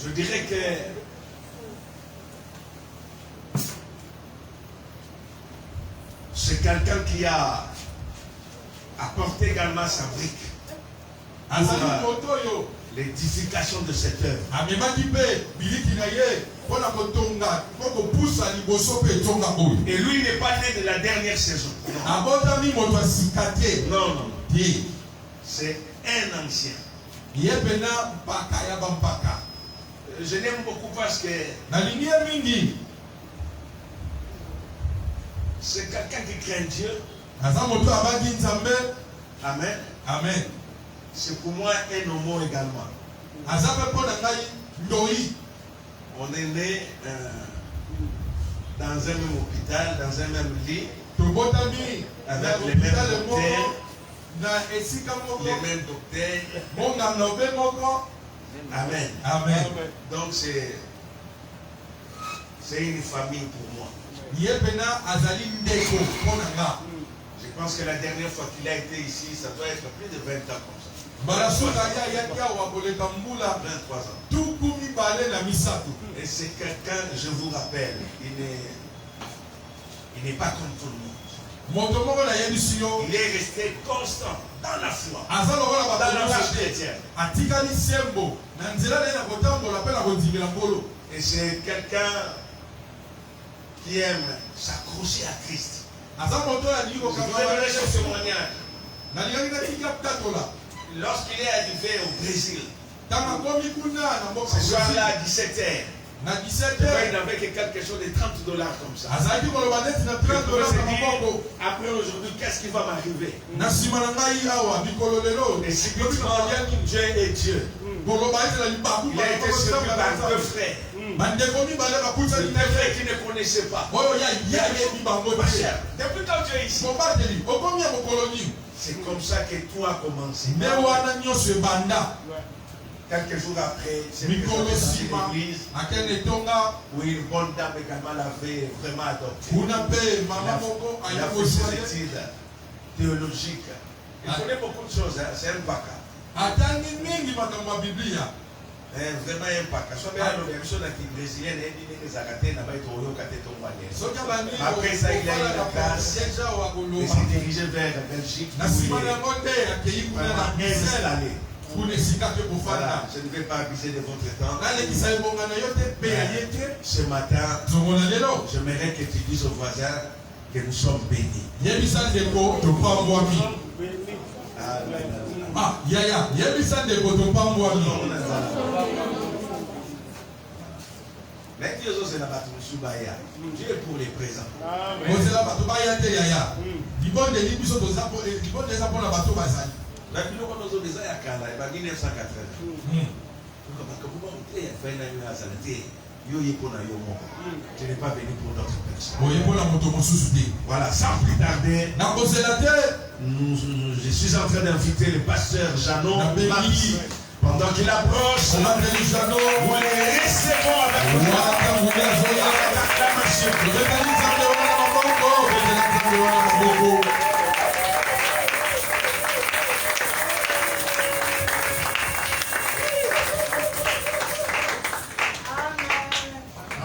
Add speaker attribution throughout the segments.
Speaker 1: Je dirais que c'est quelqu'un qui a apporté également sa brique pour l'édification de cette œuvre. Et lui n'est pas né de la dernière saison. Non, non. C'est un ancien. Je l'aime beaucoup parce que c'est quelqu'un qui craint Dieu. Amen.
Speaker 2: Amen.
Speaker 1: C'est pour moi un homo également. On est né dans un même hôpital, dans un même lit, avec les mêmes docteurs. Les mêmes docteurs. Amen.
Speaker 2: Amen.
Speaker 1: Donc c'est une famille pour moi. Je pense que la dernière fois qu'il a été ici, ça doit être plus de 20 ans comme ça. 23 ans. Et c'est quelqu'un, je vous rappelle, il n'est pas comme tout le monde. Il est resté constant dans la foi, dans la marche chrétienne. Et c'est quelqu'un qui aime s'accrocher à Christ. Je vous donnerai ce témoignage. Lorsqu'il est arrivé au Brésil, ce soir-là à 17h, il n'avait que quelque chose de $30 comme ça. Après aujourd'hui, qu'est-ce qui va m'arriver? Et secrètement, Dieu est Dieu. Il a été servi par deux frères. Deux frères qui ne connaissaient pas. Depuis quand tu es ici, c'est comme ça que tout a commencé. Quelques jours après, c'est l'église où une bonne dame également l'avait vraiment adopté. Il a fait ses études théologiques. Il connaît beaucoup de choses, hein? C'est un baka. Vraiment un baka. Après ça, il a eu la classe. Il s'est dirigé vers la Belgique. Voilà, je ne vais pas abuser de votre temps. Ce matin, j'aimerais que tu dises aux voisins que nous sommes bénis. Mais Dieu est pour les présents. La biloko nozo beza ya kala ba 1980. Tu n'es pas venu pour notre personne. Voilà, sans plus tarder, je suis en train d'inviter le pasteur Jeannot pendant qu'il approche. Nous les recevons avec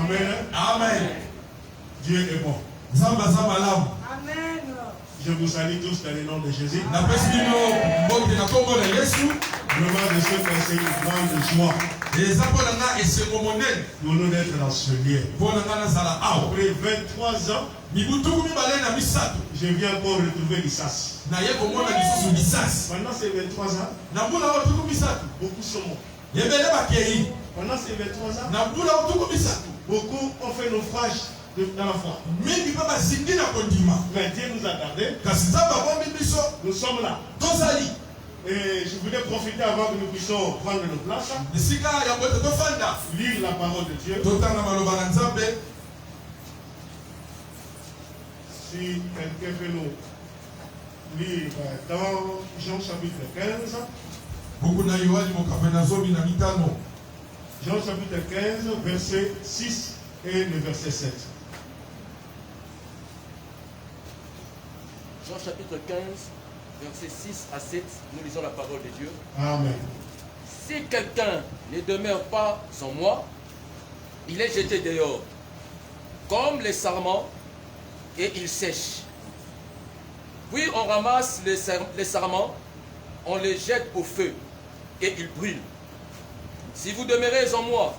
Speaker 2: Amen. Amen. Dieu est bon. Amen. Je vous salue tous dans le nom de Jésus. Vraiment, je suis passé une grande joie. Nous nous d'être dans ce lieu. Après 23 ans, je viens encore retrouver Lissas. Pendant ces 23 ans, beaucoup sont morts. Pendant ces 23 ans, beaucoup ont fait naufrage dans la foi. Mais Dieu nous a gardés. Nous sommes là. Et je voulais profiter avant que nous puissions prendre nos places. Lire la parole de Dieu. Si quelqu'un peut nous lire dans Jean chapitre 15. Jean chapitre 15, verset 6 et le verset 7.
Speaker 3: Jean chapitre 15, verset 6 à 7, nous lisons la parole de Dieu.
Speaker 2: Amen.
Speaker 3: Si quelqu'un ne demeure pas en moi, il est jeté dehors, comme les sarments, et il sèche. Puis on ramasse les sarments, on les jette au feu, et ils brûlent. Si vous demeurez en moi,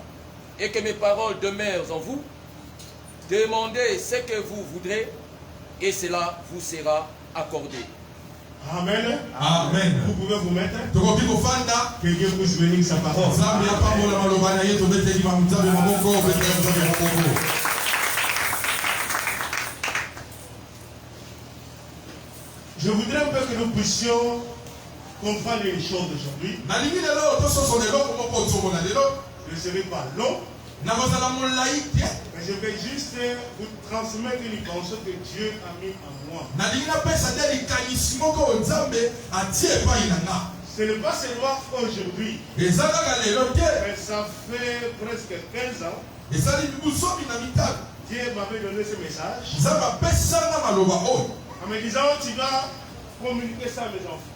Speaker 3: et que mes paroles demeurent en vous, demandez ce que vous voudrez, et cela vous sera accordé.
Speaker 2: Amen.
Speaker 1: Amen.
Speaker 2: Vous pouvez vous mettre.
Speaker 1: Que
Speaker 2: Dieu puisse bénir sa parole. Je voudrais un peu que nous puissions comprendre les choses d'aujourd'hui. Je ne serai pas long, mais je vais juste vous transmettre une pensée que Dieu a mis en moi. Ce n'est pas seulement aujourd'hui, mais ça fait presque 15 ans. Dieu m'avait donné ce message en me disant tu vas communiquer ça à mes enfants.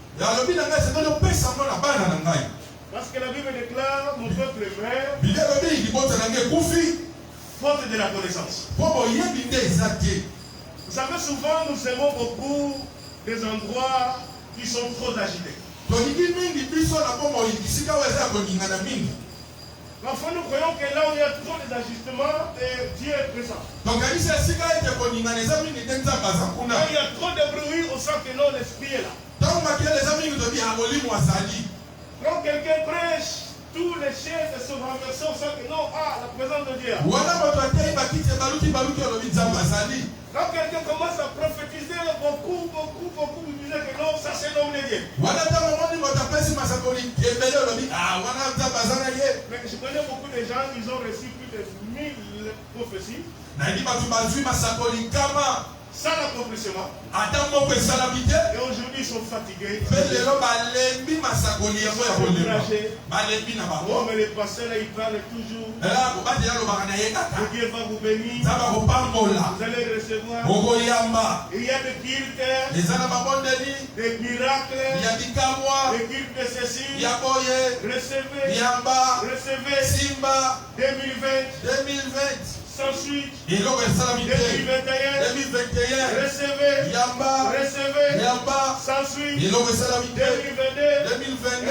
Speaker 2: Parce que la Bible déclare mon peuple est faute de la connaissance. Vous savez, souvent nous aimons beaucoup des endroits qui sont trop agités. Parfois nous croyons que là où il y a trop d'ajustements, Dieu est présent. Quand il y a trop de bruit, on sent que non, l'esprit est là. Quand quelqu'un prêche, tous les chaises se renversent, on sent que non, la présence de Dieu. Quand quelqu'un commence à prophétiser beaucoup, vous disez que non, ça c'est l'homme de Dieu. Mais je connais beaucoup de gens, ils ont reçu plus de 1000 prophéties. Sans l'accomplissement. Et aujourd'hui ils sont fatigués. Oh, mais les pasteurs là, ils parlent toujours. Dieu va vous bénir. Vous allez recevoir. Il y a des cultes, des miracles, des cultes de ceci. Recevez. 2020. Sans suite. 2021. Recevez. Sans suite. 2022.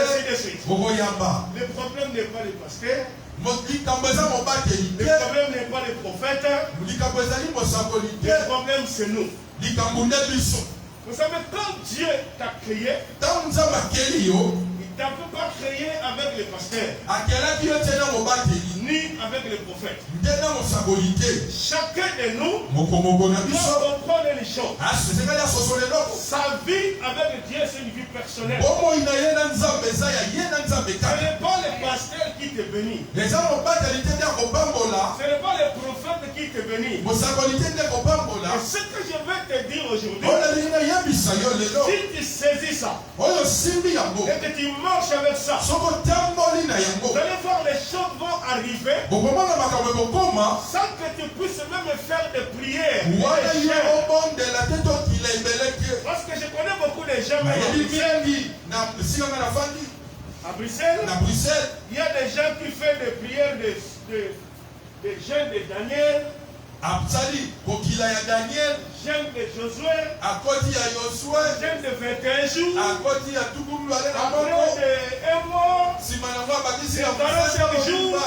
Speaker 2: Ainsi de suite. Le problème n'est pas les pasteurs. Le problème n'est pas les prophètes. Le problème c'est nous. Vous savez, quand Dieu t'a créé, il ne t'a pas créé avec les pasteurs, ni avec les prophètes. Chacun de nous doit comprendre les choses. Sa vie avec Dieu, c'est une vie personnelle. Ce n'est pas les pasteurs qui te bénissent. Ce n'est pas les prophètes qui te bénissent. Et ce que je vais te dire aujourd'hui, si tu saisis ça, et que tu marches avec ça, vous allez voir les choses vont arriver sans que tu puisses même faire des prières. Parce que je connais beaucoup de gens à Bruxelles. Il y a des gens qui font des prières de jeûne de Daniel. Jeûne de Josué. Jeûne de 21 jours. Après un mois. 45 jours.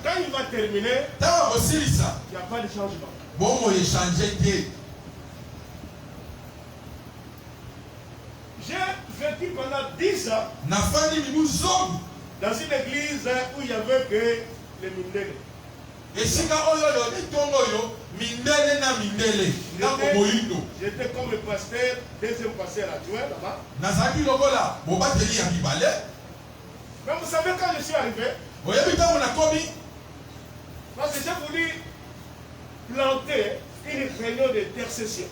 Speaker 2: Quand il va terminer, il n'y a pas de changement. J'ai vécu pendant 10 ans dans une église où il n'y avait que les mindele. J'étais comme le pasteur, deuxième pasteur adjoint là-bas. Mais vous savez quand je suis arrivé, parce que j'ai voulu planter une réunion d'intercession.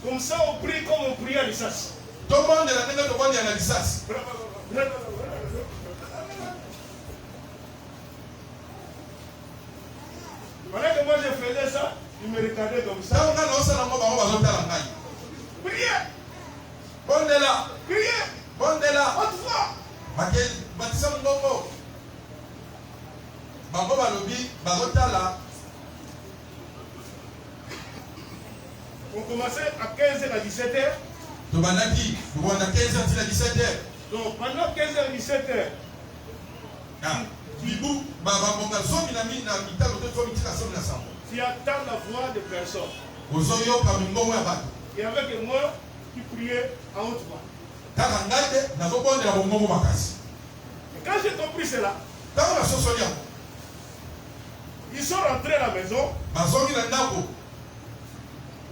Speaker 2: Comme ça on prie comme on prie à l'Issas. Voilà que moi je faisais ça. Il me regardait comme ça. Priez.
Speaker 1: Bondela.
Speaker 2: Priez.
Speaker 1: Bondela.
Speaker 2: Autrefois.
Speaker 1: Batisa Mbongo. Bango balobi, bagotala.
Speaker 2: On commençait à 15h à 17h.
Speaker 1: Tobanaki, on a 15h à 17h.
Speaker 2: Donc pendant 15h à 17h.
Speaker 1: Ah, Bibou, Babonga, Zominami, Namita, le deux Zomitika, Zominasam.
Speaker 2: Tu attends la voix de personne.
Speaker 1: Ozoyo, Kamingo, Yabat.
Speaker 2: Et avec moi, qui priait en haute voix.
Speaker 1: Tarangade, Nazobon de la Bongo Makasi.
Speaker 2: Et quand j'ai compris cela,
Speaker 1: Tant la Sosolia.
Speaker 2: ils sont rentrés à la maison.
Speaker 1: Bazogi Nandako.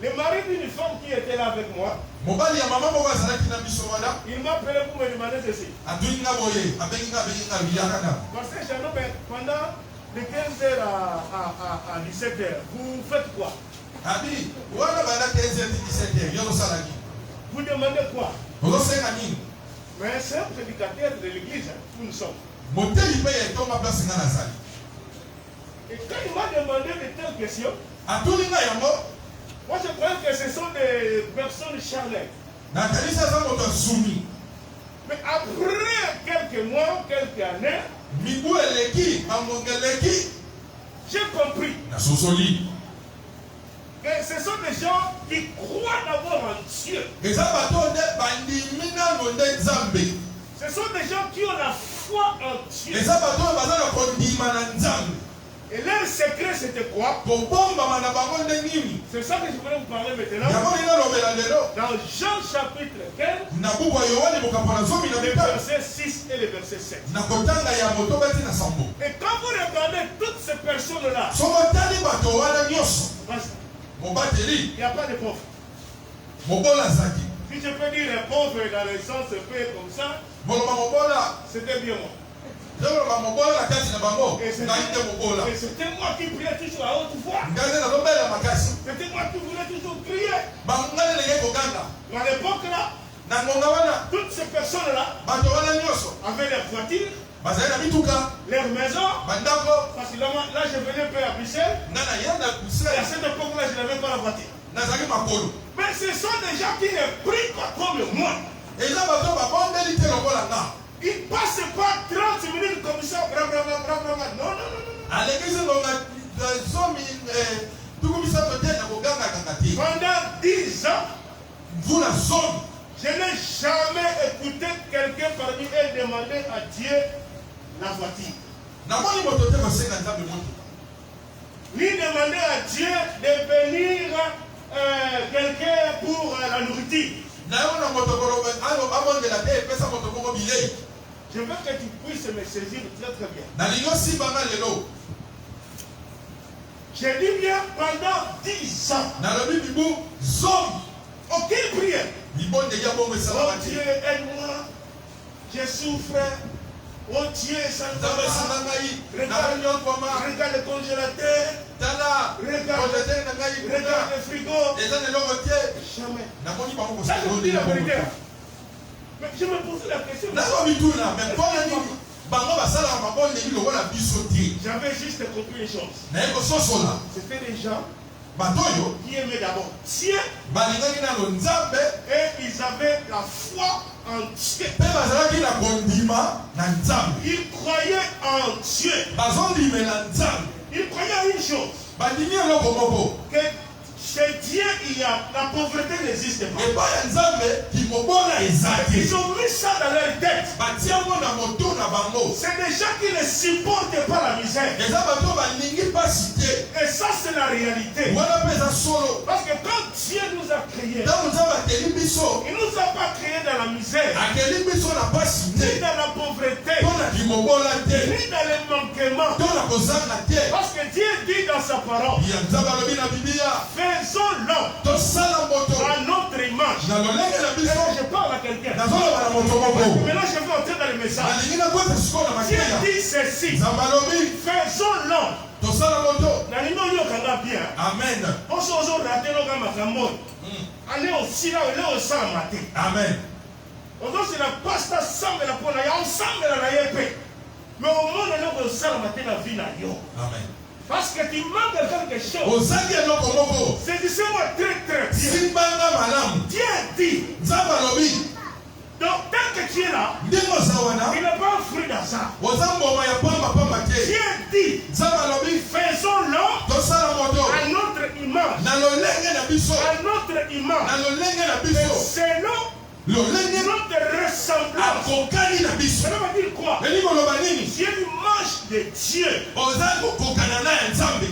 Speaker 2: Le mari d'une femme qui était là avec moi,
Speaker 1: Mobali ya mama mwa zalaki na biso wana.
Speaker 2: il m'a appelé pour me demander ceci.
Speaker 1: Aduinga boye, abenga biyakana.
Speaker 2: Parce que j'ai nommé pendant de 15h à 17h, vous faites quoi?
Speaker 1: Abi, wana bana 15h 17h, yo salaki.
Speaker 2: Vous demandez quoi?
Speaker 1: Ozo senga nini?
Speaker 2: Mais c'est un prédicateur de l'église, nous sommes.
Speaker 1: Moteli pe ya tonga place nga na zali.
Speaker 2: Et quand il m'a demandé de telles questions,
Speaker 1: Atulinga yango.
Speaker 2: moi je croyais que ce sont des personnes charnelles.
Speaker 1: Na kanisa za moto sumi.
Speaker 2: Mais après quelques mois, quelques années,
Speaker 1: Mibu eleki, mamongeleki.
Speaker 2: j'ai compris
Speaker 1: Na sosoli.
Speaker 2: que ce sont des gens qui croient d'abord en Dieu.
Speaker 1: Eza bato de bandimina nonde nzambe.
Speaker 2: Ce sont des gens qui ont la foi en Dieu.
Speaker 1: Eza bato baza na kondima na nzambe.
Speaker 2: Et leur secret c'était quoi?
Speaker 1: Kobomba na bango nde nini?
Speaker 2: C'est ça que je voulais vous parler maintenant.
Speaker 1: Yango ina lobela lelo.
Speaker 2: Dans Jean chapitre 15,
Speaker 1: Na buku ya Yohane bokapana zomi na
Speaker 2: le
Speaker 1: beta.
Speaker 2: verset 6 et le verset 7.
Speaker 1: Na kotanga ya moto bati na sambo.
Speaker 2: Et quand vous regardez toutes ces personnes-là,
Speaker 1: Somotali bato wana nyonso.
Speaker 2: parce
Speaker 1: Mobateli,
Speaker 2: qu'il n'y a pas de pauvres.
Speaker 1: mobola zaki.
Speaker 2: Si je peux dire les pauvres dans le sens un peu comme ça,
Speaker 1: Boloba mobola.
Speaker 2: c'était bien moi.
Speaker 1: Boloba mobola na kati na bango.
Speaker 2: Et
Speaker 1: Na ite mobola.
Speaker 2: c'était moi qui priais toujours à haute voix.
Speaker 1: Ngaze na lobela makasi.
Speaker 2: C'était moi qui voulais toujours crier.
Speaker 1: Bangale lenge koganga.
Speaker 2: À l'époque là,
Speaker 1: Na ngonga wana.
Speaker 2: toutes ces personnes-là
Speaker 1: Bato wana nyonso.
Speaker 2: avaient leur voiture,
Speaker 1: Bazali na mituka.
Speaker 2: leur maison.
Speaker 1: Bandako.
Speaker 2: Parce que là je venais un peu à Bruxelles.
Speaker 1: Nga na yenda
Speaker 2: Et à
Speaker 1: kusela.
Speaker 2: cette époque-là, je n'avais pas la voiture.
Speaker 1: Nazali makolo.
Speaker 2: Mais ce sont des gens qui ne prient pas comme moi.
Speaker 1: Eza bato babondeli te lokola nga.
Speaker 2: Ils ne passent pas 30 minutes comme ça. Bra, bra, bra, bra, bra. Non, non, non, non.
Speaker 1: Alekisi ngonga zomi tukumisa tote na koganga kakati.
Speaker 2: Pendant 10 ans,
Speaker 1: Mvula zomi.
Speaker 2: je n'ai jamais écouté quelqu'un parmi eux demander à Dieu la voiture.
Speaker 1: Namoni moto te basenga nzambe moto.
Speaker 2: Ni demander à Dieu de venir quelqu'un pour la nourriture.
Speaker 1: Naona moto koloba ayo abongela te pesa moto koko bilei.
Speaker 2: Je veux que tu puisses me saisir très très bien.
Speaker 1: Na lingo simba lelo.
Speaker 2: J'ai dit bien pendant 10 ans.
Speaker 1: Na lobi bibu zomi.
Speaker 2: Aucune prière.
Speaker 1: Libonde ya bongo
Speaker 2: Oh
Speaker 1: esalamati.
Speaker 2: Dieu, aide-moi. Je souffre. Oh Dieu, ça ne va
Speaker 1: Nzambe
Speaker 2: pas.
Speaker 1: sanga ngai. Na nyo kwama.
Speaker 2: Regarde le congélateur.
Speaker 1: Tala.
Speaker 2: Regarde.
Speaker 1: Ojete na ngai.
Speaker 2: Regarde le frigo.
Speaker 1: Eza ne longo te.
Speaker 2: Jamais.
Speaker 1: Namoni bango
Speaker 2: Ça, je vous dis la vérité.
Speaker 1: kosala.
Speaker 2: Mais je me pose la question.
Speaker 1: Nazo bituna mais pona nini? Bango basala mabonde lokola biso te.
Speaker 2: J'avais juste compris une chose.
Speaker 1: Na yeko sosola.
Speaker 2: C'était des gens
Speaker 1: Batoyo
Speaker 2: qui aimaient d'abord Dieu
Speaker 1: balingaki nano nzambe
Speaker 2: et ils avaient la foi en Dieu.
Speaker 1: mpe bazalaki na kondima na nzambe.
Speaker 2: Ils croyaient en Dieu.
Speaker 1: Bazondimela nzambe.
Speaker 2: Ils croyaient à une chose.
Speaker 1: Bandimi eloko moko.
Speaker 2: Que chez Dieu, la pauvreté n'existe pas.
Speaker 1: Epai ya nzambe kimobola eza te.
Speaker 2: Ils ont mis ça dans leur tête.
Speaker 1: Batiango na moto na bango.
Speaker 2: C'est des gens qui ne supportent pas la misère.
Speaker 1: Eza bato balingi pasi te.
Speaker 2: Et ça, c'est la réalité.
Speaker 1: Wana mpe eza solo.
Speaker 2: Parce que quand Dieu nous a créés,
Speaker 1: Ntango nzambe akeli biso,
Speaker 2: il ne nous a pas créés dans la misère,
Speaker 1: akeli biso na pasi
Speaker 2: ni
Speaker 1: te.
Speaker 2: dans la pauvreté,
Speaker 1: Mpo na kimobola te.
Speaker 2: ni dans les manquements.
Speaker 1: To na kozanga te.
Speaker 2: Parce que Dieu dit dans sa parole,
Speaker 1: Ya nzambe alobi na Biblia.
Speaker 2: faisons l'homme
Speaker 1: Tosala moto.
Speaker 2: à notre image.
Speaker 1: Na lolenge na
Speaker 2: Et
Speaker 1: biso.
Speaker 2: je parle à quelqu'un.
Speaker 1: Nazoloba na moto moko.
Speaker 2: Maintenant, je vais entrer dans le message.
Speaker 1: Nalingi nakweta sikoyo na
Speaker 2: Dieu
Speaker 1: mateya.
Speaker 2: dit ceci,
Speaker 1: Nzambe alobi.
Speaker 2: faisons l'homme.
Speaker 1: Tosala moto.
Speaker 2: Nalingo yokanga bien.
Speaker 1: Amen.
Speaker 2: Oso ozo raté loka makambo. Allez aussi là, allez au sang maté.
Speaker 1: Amen.
Speaker 2: Ozo c'est la pasta sambela pona ya sambela na yepe. Mais au monde là au sang maté na vie na yo.
Speaker 1: Amen.
Speaker 2: Parce que tu manques de quelque chose.
Speaker 1: ozangi eloko moko
Speaker 2: Saisissez-moi très bien.
Speaker 1: simbanga malamu
Speaker 2: Dieu dit.
Speaker 1: nzambe alobi
Speaker 2: Donc tant que tu es là,
Speaker 1: ndenge oza wana
Speaker 2: il n'est pas un fruit d'hasard.
Speaker 1: oza mboma ya pambapamba te
Speaker 2: Dieu dit.
Speaker 1: nzambe alobi
Speaker 2: Faisons l'homme
Speaker 1: tosala moto
Speaker 2: à notre image.
Speaker 1: na lolenge na biso
Speaker 2: À notre image.
Speaker 1: na lolenge na
Speaker 2: Et
Speaker 1: biso
Speaker 2: selon
Speaker 1: lolenge
Speaker 2: notre ressemblance.
Speaker 1: akokani na biso
Speaker 2: Ça veut dire quoi?
Speaker 1: elingi oloba nini
Speaker 2: Tu as l'image de Dieu.
Speaker 1: oza kokokana na ya nzambe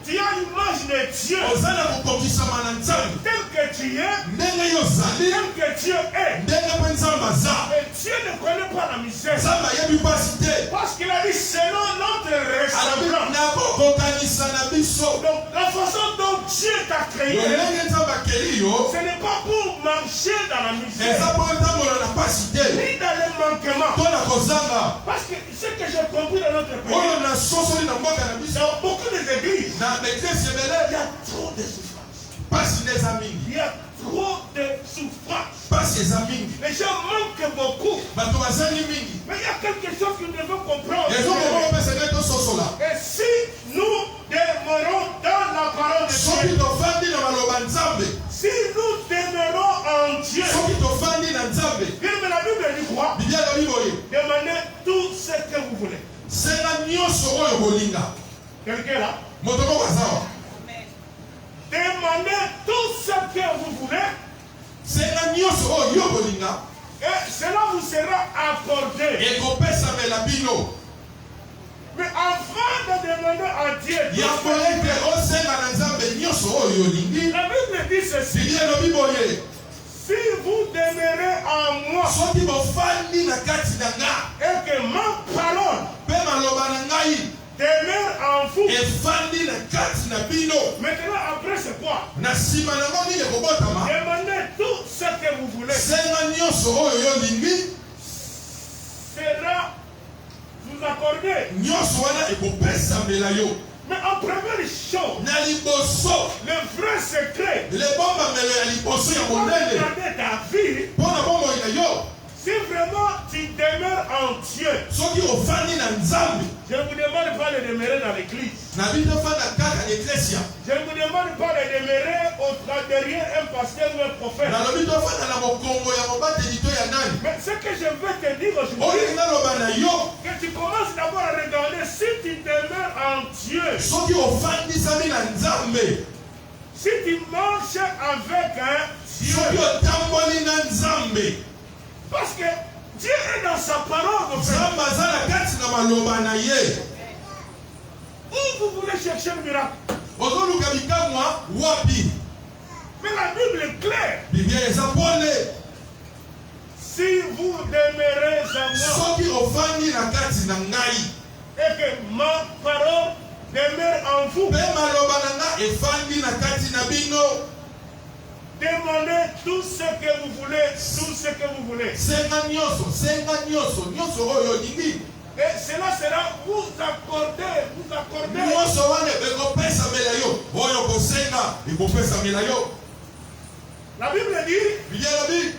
Speaker 2: Tu as l'image de Dieu.
Speaker 1: oza na kokokisama na nzambe
Speaker 2: Tel que tu es,
Speaker 1: ndenge yo ozali
Speaker 2: tel que Dieu est.
Speaker 1: ndenge mpe nzambe aza
Speaker 2: Et Dieu ne connaît pas la misère.
Speaker 1: nzambe ayebi mpasi te
Speaker 2: Parce qu'il a dit selon notre
Speaker 1: alobi
Speaker 2: ressemblance.
Speaker 1: nakokokanisa na biso
Speaker 2: Donc la façon dont Dieu t'a créé,
Speaker 1: lolenge nzambe akeli yo
Speaker 2: ce n'est pas pour marcher dans la
Speaker 1: eza
Speaker 2: misère,
Speaker 1: mpo etambola na mpasi te
Speaker 2: ni dans les manquements.
Speaker 1: to na kozanga
Speaker 2: Parce que ce que j'ai compris dans notre pays,
Speaker 1: oyo na sosoli na mboka na biso
Speaker 2: dans beaucoup d'églises,
Speaker 1: na baeklesi
Speaker 2: il y
Speaker 1: ebele
Speaker 2: a trop de souffrance.
Speaker 1: mpasi nde eza mingi
Speaker 2: Il y a trop de souffrance.
Speaker 1: mpasi eza mingi
Speaker 2: Les gens manquent beaucoup.
Speaker 1: bato bazangi mingi
Speaker 2: Mais il y a quelque chose que nous devons comprendre.
Speaker 1: ezokoma mpe senge tososola
Speaker 2: Et si nous demeurons dans la parole de
Speaker 1: soki
Speaker 2: Dieu,
Speaker 1: tofandi na maloba nzambe
Speaker 2: si nous demeurons en Dieu,
Speaker 1: soki tofandi na nzambe
Speaker 2: bien, mais la Bible dit quoi?
Speaker 1: biblia elobi boye
Speaker 2: Demandez tout ce que vous voulez.
Speaker 1: senga nyonso oyo bolinga
Speaker 2: Quelqu'un là?
Speaker 1: moto moko aza wa
Speaker 2: Demandez tout ce que vous voulez
Speaker 1: senga nyonso oyo yo bolinga
Speaker 2: et cela vous sera accordé.
Speaker 1: ekopesamela bino
Speaker 2: Mais avant de demander à Dieu,
Speaker 1: yango ete osenga na nzambe nyonso oyo olingi
Speaker 2: la Bible dit ceci.
Speaker 1: biblia elobi boye
Speaker 2: Si vous demeurez en moi
Speaker 1: soki bofandi na kati na nga
Speaker 2: et que ma parole
Speaker 1: mpe maloba na ngai
Speaker 2: demeure en vous,
Speaker 1: efandi na kati na bino
Speaker 2: maintenant après c'est quoi?
Speaker 1: na nsima nango nini ekobotama
Speaker 2: Demandez tout ce que vous voulez.
Speaker 1: senga nyonso oyo yo olingi
Speaker 2: Cela vous accordez.
Speaker 1: nyonso wana ekopesamela yo
Speaker 2: Mais en première chose,
Speaker 1: na liboso
Speaker 2: le vrai secret,
Speaker 1: lebombamelo ya liboso ya
Speaker 2: pour
Speaker 1: monene
Speaker 2: regarder ta vie,
Speaker 1: mpo na bomoi na yo
Speaker 2: si vraiment tu demeures en Dieu,
Speaker 1: soki ofandi na nzambe
Speaker 2: je ne vous demande pas de demeurer dans l'église.
Speaker 1: na bino ofanda kaka na eklesia
Speaker 2: Je ne vous demande pas de demeurer derrière un pasteur ou un prophète.
Speaker 1: nalobi tofanda na mokongo ya mobateli to ya nani
Speaker 2: Mais ce que je veux te dire
Speaker 1: oyo
Speaker 2: aujourd'hui,
Speaker 1: naloba na yo
Speaker 2: que tu commences d'abord à regarder si tu demeures en Dieu,
Speaker 1: soki ofandisami na nzambe
Speaker 2: si tu marches avec un Dieu.
Speaker 1: soki otamboli na nzambe
Speaker 2: Parce que Dieu est dans sa parole.
Speaker 1: nzambe aza na kati na maloba na ye
Speaker 2: Où vous voulez chercher le miracle?
Speaker 1: ozoluka bikamwa wapi
Speaker 2: Mais la Bible est claire.
Speaker 1: biblia eza pole
Speaker 2: Si vous demeurez en moi
Speaker 1: soki ofandi na kati na ngai
Speaker 2: et que ma parole demeure en vous,
Speaker 1: mpe maloba na nga efandi na kati na bino
Speaker 2: demandez tout ce que vous voulez, tout ce que vous voulez.
Speaker 1: senga nyonso oyo olingi
Speaker 2: Et cela sera vous accorder.
Speaker 1: nyonso wana ekopesamela yo oyo kosenga ekopesamela yo
Speaker 2: La Bible dit,
Speaker 1: biblia elobi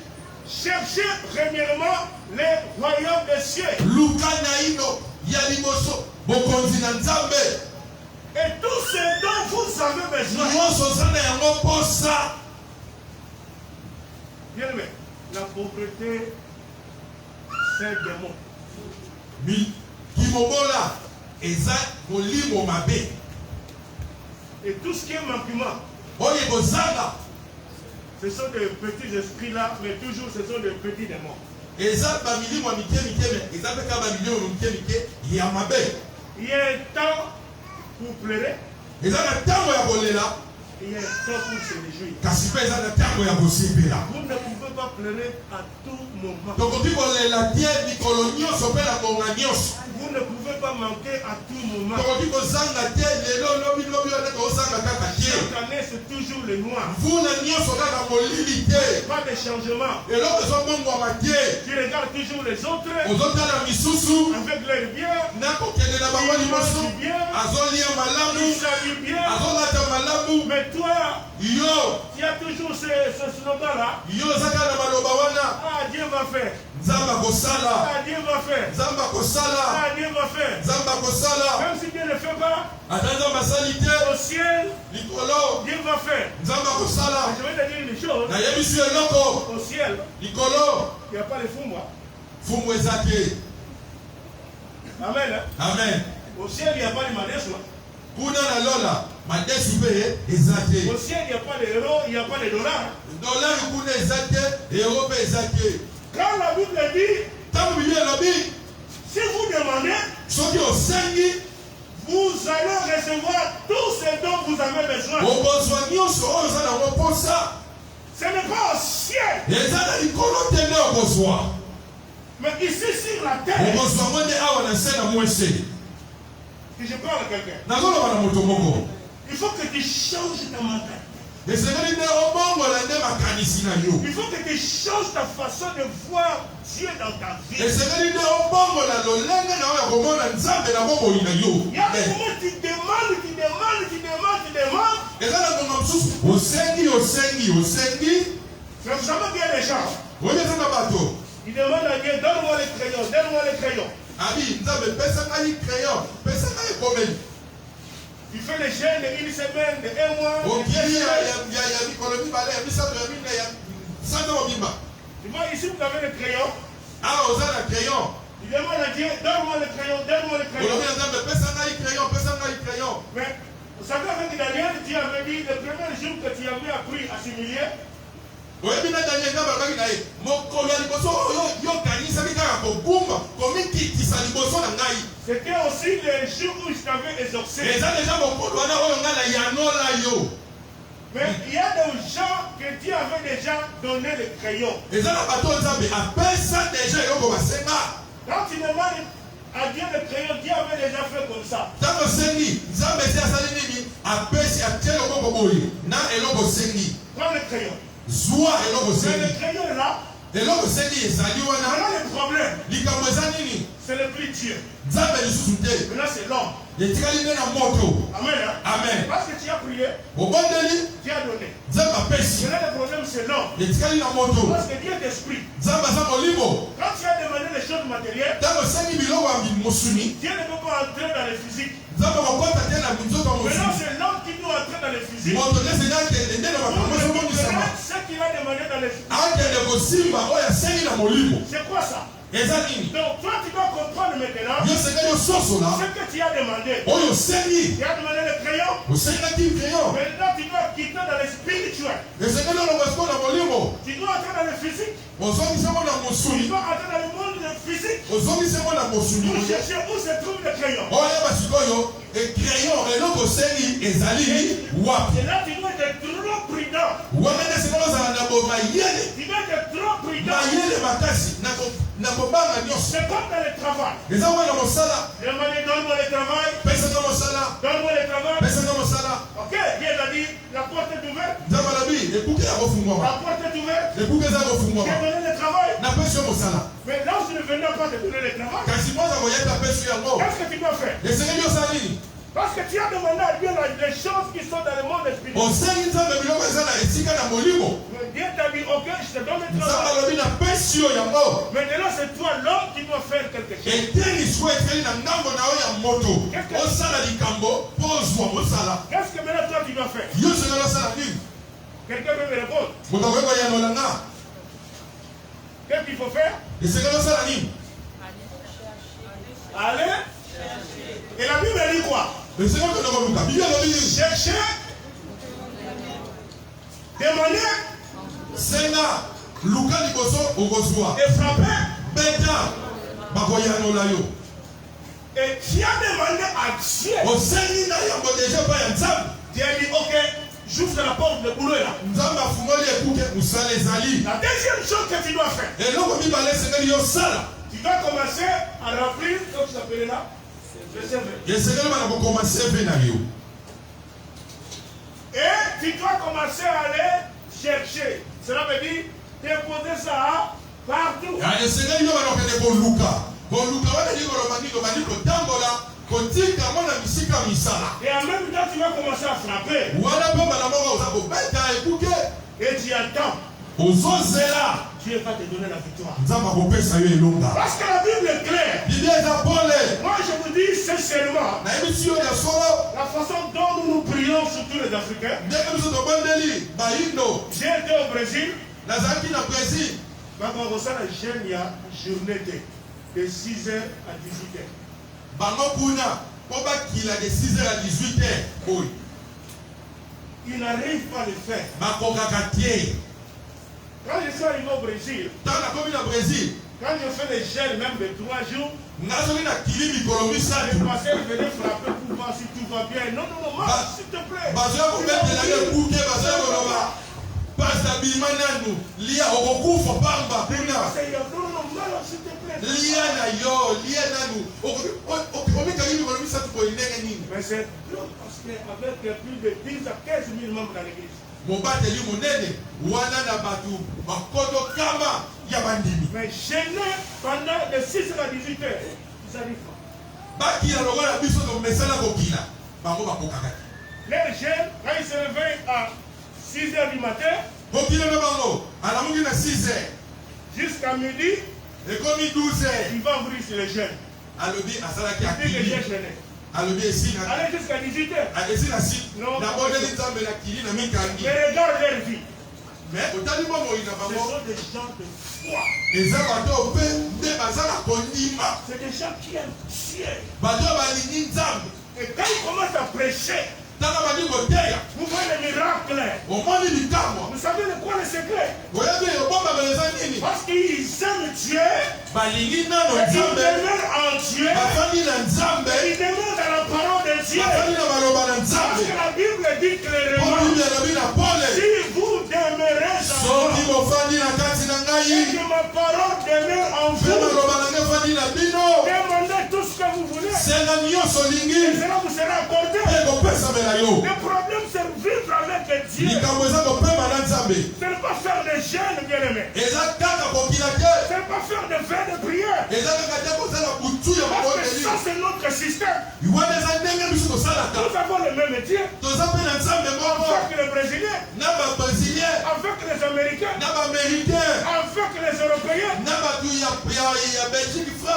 Speaker 2: cherchez premièrement les royaumes des cieux.
Speaker 1: luka na ino ya liboso bokonzi na nzambe
Speaker 2: Et tout ce dont vous avez besoin.
Speaker 1: nyonso oza na yango mposa
Speaker 2: Bien aimé, la pauvreté, c'est un démon.
Speaker 1: kimobola eza molimo mabe
Speaker 2: Et tout ce qui est manquement,
Speaker 1: oyo ekozanga
Speaker 2: ce sont des petits esprits là, mais toujours ce sont des petits démons.
Speaker 1: eza bamilimo ya mike me eza mpe kaka bamilimo ya mike ya mabe
Speaker 2: Il y a un temps pour pleurer,
Speaker 1: eza na ntango ya kolela
Speaker 2: il y a un temps pour se réjouir.
Speaker 1: kasi mpe eza na ntango ya kosepela
Speaker 2: Vous ne pouvez pas pleurer à tout moment.
Speaker 1: tokoki kolela te mikolo nyonso mpe na konga nyonso
Speaker 2: Vous ne pouvez pas manquer à tout moment.
Speaker 1: tokoki kozanga te lelo lobi oyo nde kozanga kaka te
Speaker 2: Chaque année, c'est toujours le noir.
Speaker 1: mvula nyonso kaka molili te
Speaker 2: Pas de changement.
Speaker 1: eloko ezobongwama te
Speaker 2: Tu regardes toujours les autres
Speaker 1: ozotala misusu
Speaker 2: avec leur bien,
Speaker 1: nakokende na bango liboso
Speaker 2: ils mangent bien,
Speaker 1: azolia malamu
Speaker 2: ils s'habillent bien.
Speaker 1: azolata malamu
Speaker 2: Mais toi,
Speaker 1: yo
Speaker 2: tu as toujours ce slogan-là.
Speaker 1: yo ozaka na maloba wana
Speaker 2: Ah, Dieu
Speaker 4: va faire.
Speaker 2: Nzamba kosala.
Speaker 4: Ah, Dieu va faire.
Speaker 2: Nzamba kosala.
Speaker 4: Ah, Dieu va faire.
Speaker 2: Nzamba kosala.
Speaker 4: Même si Dieu ne fait pas,
Speaker 2: Atanda masalite.
Speaker 4: au ciel,
Speaker 2: Likolo.
Speaker 4: Dieu va faire.
Speaker 2: Nzamba kosala.
Speaker 4: Je vais te dire une chose.
Speaker 2: Na yebisu eloko.
Speaker 4: Au ciel,
Speaker 2: Likolo.
Speaker 4: il n'y a pas de fumba.
Speaker 2: Fumu ezake.
Speaker 4: Amen. Hein?
Speaker 2: Amen.
Speaker 4: Au ciel, il n'y a pas de madesma.
Speaker 2: Kuna na lola. Madesu pe ezake.
Speaker 4: Au ciel, il n'y a pas de héros, il n'y a pas de dollars.
Speaker 2: Dollar kuna ezake. Euro pe ezake.
Speaker 4: Quand la Bible dit,
Speaker 2: Tangu biye lobi.
Speaker 4: si vous demandez,
Speaker 2: Soki osengi.
Speaker 4: vous allez recevoir tout ce dont vous avez besoin.
Speaker 2: Okozwa nyonso oyo eza nango mposa.
Speaker 4: Ce n'est pas au ciel,
Speaker 2: Eza na likolo te nde okozwa.
Speaker 4: mais ici sur la terre.
Speaker 2: Okozwa ngo nde awa na se na mwese.
Speaker 4: Si je parle à quelqu'un,
Speaker 2: Nazoloba na moto moko.
Speaker 4: il faut que tu changes ta mentalité.
Speaker 2: Esengeli nde obongola nde makanisi na yo.
Speaker 4: Il faut que tu changes ta façon de voir Dieu dans ta vie.
Speaker 2: Esengeli nde obongola lolenge na oyo ya komona nzambe na bomoi na yo.
Speaker 4: Il y a des moments où tu demandes, tu demandes, tu demandes, tu demandes.
Speaker 2: Eza na ngonga mosusu osengi osengi osengi.
Speaker 4: Mais vous savez bien les gens,
Speaker 2: Oyebi eza na bato.
Speaker 4: ils demandent à Dieu, donne-moi les crayons, donne-moi les crayons.
Speaker 2: Abi nzambe pesa ngai crayon pesa ngai ekomeli.
Speaker 4: Tu fais les jeûnes de une semaine, de un mois, de 2
Speaker 2: Okili
Speaker 4: semaines.
Speaker 2: ya mikolo mibale ya misato ya mine ya sanza mobimba.
Speaker 4: Tu vois, ici vous avez les crayons.
Speaker 2: Awa oza na crayon.
Speaker 4: Il demande à Dieu, donne-moi les crayons, donne-moi les crayons.
Speaker 2: Olobi na nzambe pesa ngai crayon pesa ngai crayon.
Speaker 4: Mais vous savez, avec Daniel, Dieu avait dit, le premier jour que tu avais appris à s'humilier,
Speaker 2: Oyebi na Daniel nzambe alobaki na ye mokolo ya liboso oyo yokanisaki kaka kobumba komikitisa liboso na ngai.
Speaker 4: c'était aussi le jour où je t'avais exaucé.
Speaker 2: Eza deja mokolo wana oyo ngai na yanola yo.
Speaker 4: Mais il y a des gens que Dieu avait déjà donné les crayons.
Speaker 2: Eza na bato oyo nzambe apesa deja eloko basenga.
Speaker 4: Quand tu demandes à Dieu le crayon, Dieu avait déjà fait comme ça.
Speaker 2: Ntango osengi nzambe esi asali nini apesi atie loboko boye na eloko osengi.
Speaker 4: Prends le crayon.
Speaker 2: Zwa eloko
Speaker 4: Mais
Speaker 2: osengi.
Speaker 4: le crayon est là.
Speaker 2: Eloko osengi ezali wana.
Speaker 4: Voilà le problème.
Speaker 2: Likambo eza nini?
Speaker 4: C'est le plus Dieu.
Speaker 2: Nzambe lisusu te.
Speaker 4: Maintenant, c'est l'homme.
Speaker 2: Etikali nde na moto.
Speaker 4: Amen. Hein?
Speaker 2: Amen.
Speaker 4: Parce que tu as prié,
Speaker 2: Obondeli
Speaker 4: Dieu a donné.
Speaker 2: nzambe apesi.
Speaker 4: Maintenant, le problème, c'est l'homme.
Speaker 2: Etikali na moto.
Speaker 4: Parce que Dieu est esprit.
Speaker 2: Nzambe aza molimo.
Speaker 4: Quand tu as demandé les choses matérielles,
Speaker 2: Ntango osengi biloko ya mosuni
Speaker 4: Dieu ne peut pas entrer dans le physique.
Speaker 2: nzambe akokota te na minzoto ya
Speaker 4: Maintenant,
Speaker 2: mosuni.
Speaker 4: c'est l'homme qui doit entrer dans le physique.
Speaker 2: Moto nde senya akende nde na
Speaker 4: Pour
Speaker 2: makambo ezomonisama.
Speaker 4: reconnaître ce qu'il a demandé dans le physique.
Speaker 2: akende kosimba oyo asengi na molimo.
Speaker 4: C'est quoi ça?
Speaker 2: Eza nini?
Speaker 4: Donc, toi, tu dois comprendre maintenant
Speaker 2: yo sengeli ososola
Speaker 4: ce que tu as demandé.
Speaker 2: oyo osengi
Speaker 4: Tu as demandé le crayon.
Speaker 2: osengaki crayon.
Speaker 4: Maintenant, tu dois quitter dans le spirituel.
Speaker 2: esengeli olongo esiko na molimo.
Speaker 4: Tu dois entrer dans le physique.
Speaker 2: ozongisango na
Speaker 4: Tu
Speaker 2: mosuni.
Speaker 4: dois entrer dans le monde physique
Speaker 2: ozongisango na mosuni.
Speaker 4: pour chercher où se trouve le crayon.
Speaker 2: oyeba sikoyo crayon eloko osengi ezali wapi.
Speaker 4: Et là, tu dois être trop prudent.
Speaker 2: wana nde sikoyo ozala na bomayele.
Speaker 4: Tu dois être trop prudent.
Speaker 2: mayele makasi na kobanga nyonso.
Speaker 4: C'est comme dans le travail.
Speaker 2: eza wana mosala.
Speaker 4: Demandez, donne-moi le travail.
Speaker 2: pesanga mosala.
Speaker 4: Donne-moi le travail.
Speaker 2: pesanga mosala.
Speaker 4: Ok, Dieu a dit, la porte est ouverte.
Speaker 2: nzambe alobi ekuke ya kofungwama.
Speaker 4: La porte est ouverte.
Speaker 2: ekuke eza
Speaker 4: J'ai
Speaker 2: kofungwama.
Speaker 4: donné le travail.
Speaker 2: napesi yo mosala.
Speaker 4: Mais là où je ne venais pas te donner le travail,
Speaker 2: kasi moza koyeba pesi yango.
Speaker 4: qu'est-ce que tu dois faire?
Speaker 2: esengeli osala nini?
Speaker 4: Parce que tu as demandé à Dieu les choses qui sont dans le monde spirituel.
Speaker 2: osengi nzambe biloko eza na esika na molimo.
Speaker 4: Mais Dieu t'a dit, ok, je te donne le
Speaker 2: nzambe
Speaker 4: travail.
Speaker 2: alobi napesi yo yango.
Speaker 4: Maintenant, c'est toi l'homme qui doit faire quelque chose.
Speaker 2: eteni siko eteli na ngambo na yo ya moto. osala likambo mpo ozwa mosala.
Speaker 4: Qu'est-ce que maintenant toi tu dois faire?
Speaker 2: yo sengeli osala nini?
Speaker 4: Quelqu'un peut me répondre?
Speaker 2: moto akoki koyanola nga.
Speaker 4: Qu'est-ce qu'il faut faire?
Speaker 2: esengeli osala nini?
Speaker 4: Allez. Et la Bible dit quoi?
Speaker 2: esengeli kende koluka. bibi alobi nini?
Speaker 4: Chercher. Demander.
Speaker 2: senga luka liboso okozwa.
Speaker 4: Et frapper.
Speaker 2: beta bakoyanola yo.
Speaker 4: Et tu as demandé à Dieu.
Speaker 2: osengi na yango deja epai ya nzambe.
Speaker 4: Dieu a dit, ok, j'ouvre la porte, le boulot est là.
Speaker 2: nzambe afungoli ekuke mosala ezali.
Speaker 4: La deuxième chose que tu dois faire,
Speaker 2: eloko mibale esengeli yosala.
Speaker 4: tu dois commencer à remplir, comme ça s'appelle là, le CV.
Speaker 2: esengeli bana kokoma seve na yo.
Speaker 4: Et tu dois commencer à aller chercher. Cela veut dire déposer ça partout.
Speaker 2: esengeli yo bana kokende koluka. koluka wana likoloba nini loba kotambola kotika mona bisika misala.
Speaker 4: Et en même temps, tu vas commencer à frapper.
Speaker 2: wana mpe mbala moko oza kobeta ekuke.
Speaker 4: Et tu attends.
Speaker 2: ozozela.
Speaker 4: Dieu va te donner la victoire.
Speaker 2: Parce
Speaker 4: que la Bible est claire. Moi je vous dis sincèrement, la façon dont nous prions sur tous les Africains. J'ai été au Brésil. Quand on reçoit la jeune, il y a journée de 6h à 18h.
Speaker 2: De 6h à 18h.
Speaker 4: Il n'arrive pas à le faire. Quand je suis arrivé au Brésil, quand je fais les gels même de 3 jours, les pasteur venait frapper pour voir si tout va bien. Non, s'il te plaît.
Speaker 2: Pastor Bimananu, Lia Okokufa Bamba, Puna. Lia na yo, Lia nanu.
Speaker 4: Mais c'est parce qu'avec plus de 10 à 15 000 membres dans l'église.
Speaker 2: Mobateli Munene, Wana na Batu, Makoto Kama, Yabandimi.
Speaker 4: Mais gêné pendant de 6 à 18 heures, ils arrivent pas.
Speaker 2: Baki la Rogana Biso de Messala Kokila, Bango Bakokaka.
Speaker 4: Les jeunes, quand ils se réveillent à 6 h du matin, jusqu'à midi,
Speaker 2: et comme 12 h,
Speaker 4: il va ouvrir sur les jeunes. Allez jusqu'à 18 h. Non. Mais regarde leur vie.
Speaker 2: Mais
Speaker 4: ce sont des gens de foi. C'est des gens qui aiment Dieu. Et quand ils commencent à prêcher, vous voyez les miracles. Vous savez de quoi le secret? Parce qu'ils aiment Dieu. Ils demeurent en Dieu. Ils demeurent dans la parole de Dieu. Parce que la Bible dit clairement, si vous demeurez en moi et que ma parole demeure en vous, demandez tout ce que vous voulez. Et cela vous sera accordé. Le problème c'est vivre avec Dieu. Ce n'est pas faire des jeûnes, bien aimés. Ce n'est pas faire des veilles de prière. Parce que ça c'est notre système. Nous avons le même Dieu. Avec les Brésiliens. Avec les Américains. Avec les Européens.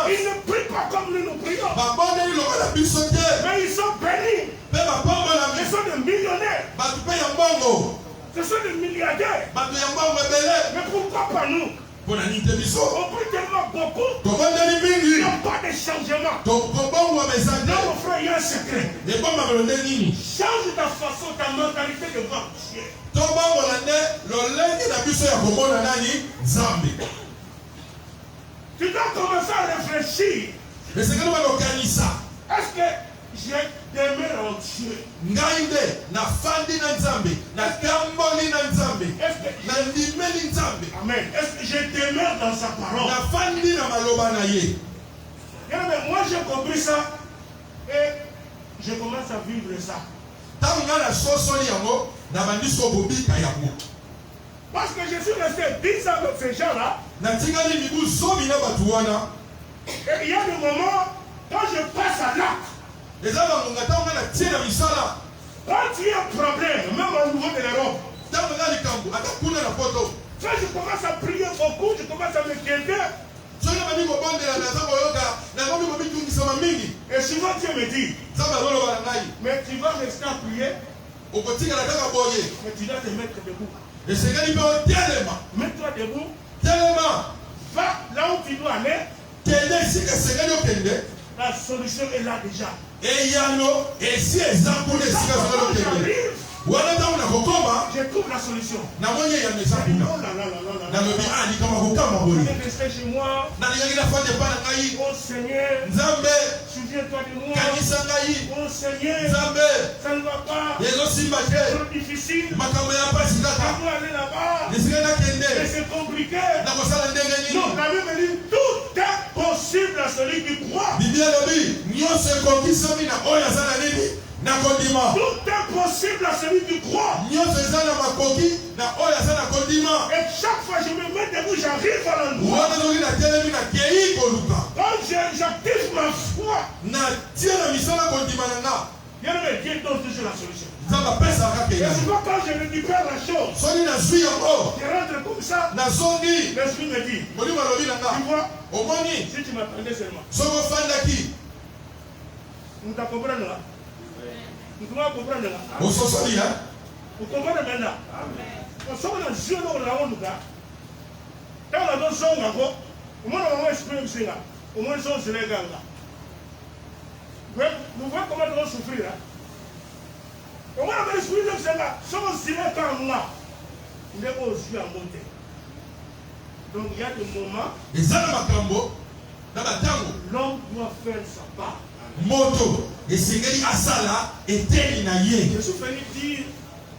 Speaker 4: Ils ne prient pas comme nous prions. Mais ils sont bénis. Ce sont des millionnaires. Ce sont des milliardaires. Mais pourquoi pas nous? On prie tellement beaucoup. Il n'y a pas de changement. Non, mon frère, il y a un secret. Change ta façon, ta mentalité de voir Dieu. Tu dois commencer à réfléchir. Est-ce que j'ai demeuré en Dieu? Amen. Est-ce que je demeure dans sa parole? Moi j'ai compris ça et je commence à vivre ça. Parce que je suis resté 10 ans avec ces gens-là. Et il y a des moments quand je passe à l'acte. Quand il y a un problème, même au niveau de l'Europe, quand je commence à prier beaucoup, je commence à me quitter. Et souvent Dieu me dit, mais tu vas rester à prier, mais tu dois te mettre debout. Mets-toi debout. Va là où tu dois aller. La solution est là déjà. Je trouve la solution. Je vais rester chez moi. Oh Seigneur, souviens-toi de moi. Oh Seigneur, ça ne va pas. C'est trop difficile. Je dois aller là-bas. Mais c'est compliqué. Non, la Bible dit tout est possible à celui qui croit. Tout est possible à celui qui croit. Et chaque fois que je me mets debout, j'arrive à l'endroit. Quand j'active ma foi, Dieu donne toujours la solution. Et souvent quand je récupère la chose, je rentre comme ça, l'esprit me dit, tu vois, si tu m'attendais seulement, nous t'as compris là? Nous pouvons comprendre là? Vous comprenez maintenant? On sort dans le jeu dans la ronde là. Quand on a deux sons encore, au moins on va exprimer ça. Au moins son c'est les gars là. Vous voyez comment on va souffrir là? Au moins on va exprimer ça là. Son c'est les gars là. Il est au jeu à monter. Donc il y a des moments.
Speaker 2: Et ça dans ma cambo, dans ma tango.
Speaker 4: L'homme doit faire sa part.
Speaker 2: Moto. Et c'est que asala et tel inaye.
Speaker 4: Je suis venu dire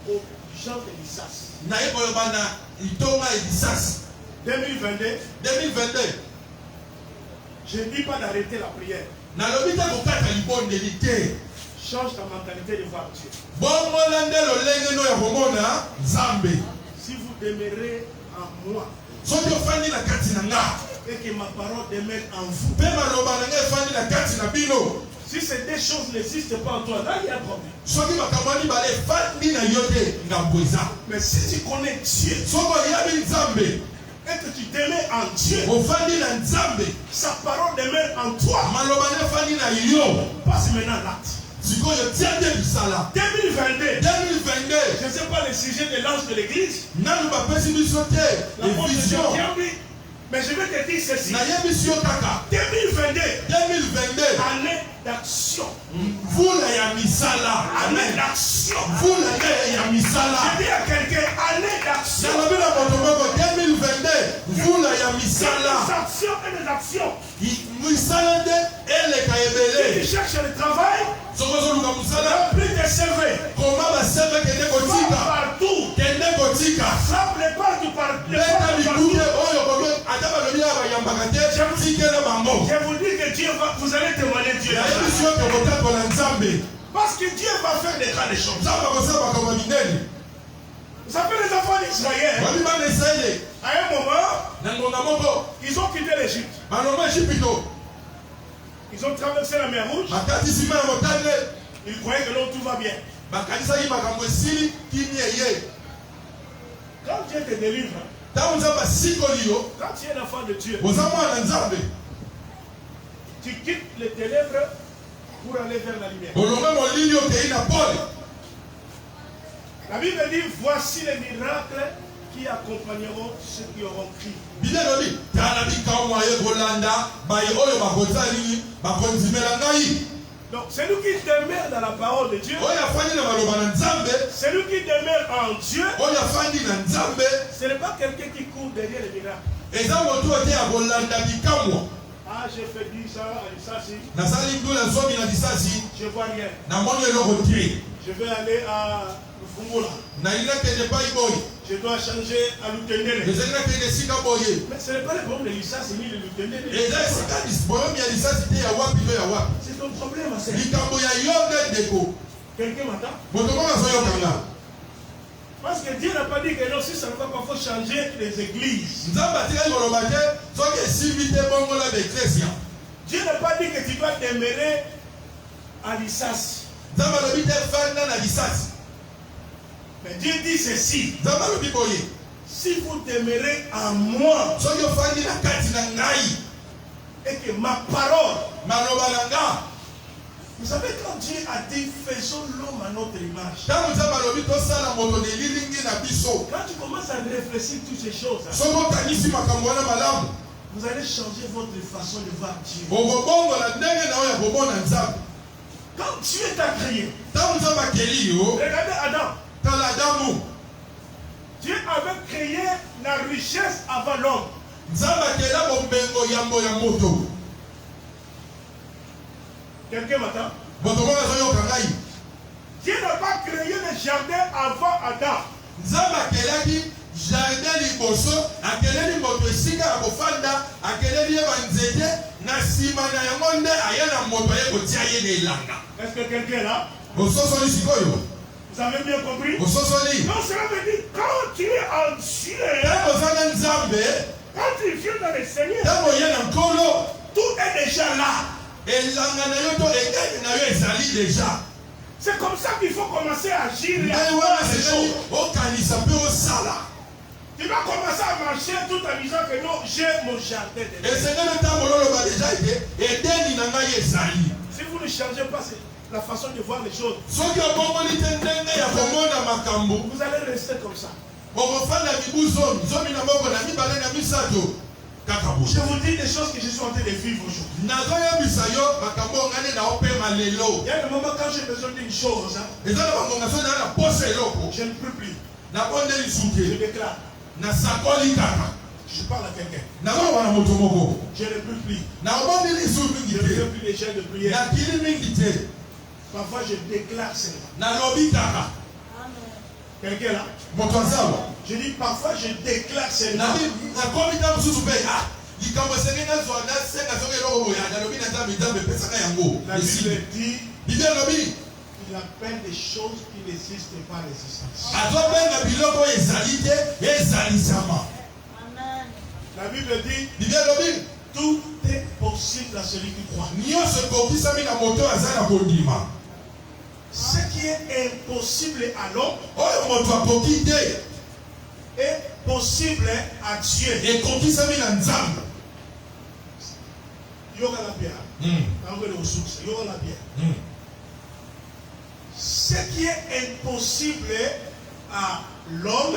Speaker 4: aux gens de l'ISAS.
Speaker 2: Naye koyobana itoma et l'ISAS.
Speaker 4: 2022.
Speaker 2: 2022.
Speaker 4: Je ne dis pas d'arrêter la prière.
Speaker 2: Nalobita kokata libonde lité.
Speaker 4: Change ta mentalité de voir Dieu.
Speaker 2: Bon molande lo lenge no ya komona Nzambe.
Speaker 4: Si vous demeurez en moi.
Speaker 2: Soki ofandi na kati na nga.
Speaker 4: Et que ma parole demeure en vous.
Speaker 2: Pe maloba na nga efandi na kati na bino.
Speaker 4: Si ces deux choses n'existent pas en toi, là il y a un problème.
Speaker 2: Soki makamani bale efandi na yote ngambweza.
Speaker 4: Mais si tu connais Dieu.
Speaker 2: Soko yabi Nzambe.
Speaker 4: Et que tu demeures en Dieu.
Speaker 2: Ofandi na Nzambe.
Speaker 4: Sa parole demeure en toi.
Speaker 2: Maloba na efandi na yo.
Speaker 4: Passe maintenant l'acte.
Speaker 2: 2022.
Speaker 4: 2022. Je ne sais pas le sujet de l'ange de l'église.
Speaker 2: La vision.
Speaker 4: Mais je vais te dire ceci.
Speaker 2: 2022.
Speaker 4: 2022. Année d'action.
Speaker 2: Vous la misala.
Speaker 4: Année d'action.
Speaker 2: Vous la misala.
Speaker 4: Je dis à quelqu'un, année d'action.
Speaker 2: 2022. Vous la misala.
Speaker 4: Des actions et des actions.
Speaker 2: Si tu
Speaker 4: cherches le travail, remplis tes CV. Partout. Frappe les partout partout. Je vous dis que Dieu va, vous allez témoigner Dieu. Parce que Dieu va faire des grandes choses. Vous savez les enfants d'Israël, à un moment, ils ont quitté l'Égypte. Ils ont traversé la mer Rouge. Ils croyaient que là tout va bien. Quand Dieu te délivre, quand tu es l'enfant de Dieu, tu quittes les ténèbres pour aller vers la lumière. La Bible dit, voici les miracles qui accompagneront ceux qui auront crié. Donc, celui qui demeure dans la parole de Dieu, celui qui demeure en Dieu, ce n'est pas quelqu'un qui court derrière les miracles. Ah, j'ai fait 10 ans à l'Issassi. Je ne vois rien. Je vais aller à Fumula. Je dois changer à Lutendele. Mais ce n'est pas le problème de l'Issassi ni de Lutendele. C'est ton problème, c'est. Quelqu'un m'entend? Parce que Dieu n'a pas dit que non, si ça ne va pas, il faut changer les églises. Dieu n'a pas dit que tu dois demeurer à l'Issassi. Mais Dieu dit ceci. Si vous demeurez en moi et que ma parole, vous savez quand Dieu a dit faisons l'homme à notre image. Quand tu commences à réfléchir toutes ces choses, vous allez changer votre façon de voir Dieu. Quand Dieu t'a créé, regardez Adam. Dieu avait créé la richesse avant l'homme. Quelqu'un m'entend? Dieu n'a pas créé le jardin avant Adam. Est-ce que quelqu'un est là? Vous avez bien compris? Non, cela veut dire quand tu es en Dieu, quand tu viens dans le Seigneur, tout est déjà là. C'est comme ça qu'il faut commencer à agir et à faire les choses. Tu vas commencer à marcher tout en disant que non, j'ai mon jardin de Dieu. Si vous ne changez pas la façon de voir les choses, vous allez rester comme ça. Je vous dis des choses que je suis en train de vivre aujourd'hui. Il y a un moment quand j'ai besoin d'une chose, je ne peux plus. Je déclare. Je parle à quelqu'un. Je ne peux plus. Je ne peux plus les gens de prière. Parfois je déclare cela. Quelqu'un là? Je dis parfois je déclare cela. La Bible dit il appelle des choses qui n'existent pas à l'existence. La Bible dit tout est possible à celui qui croit. Ce qui est impossible à l'homme est possible à Dieu. Ce qui est impossible à l'homme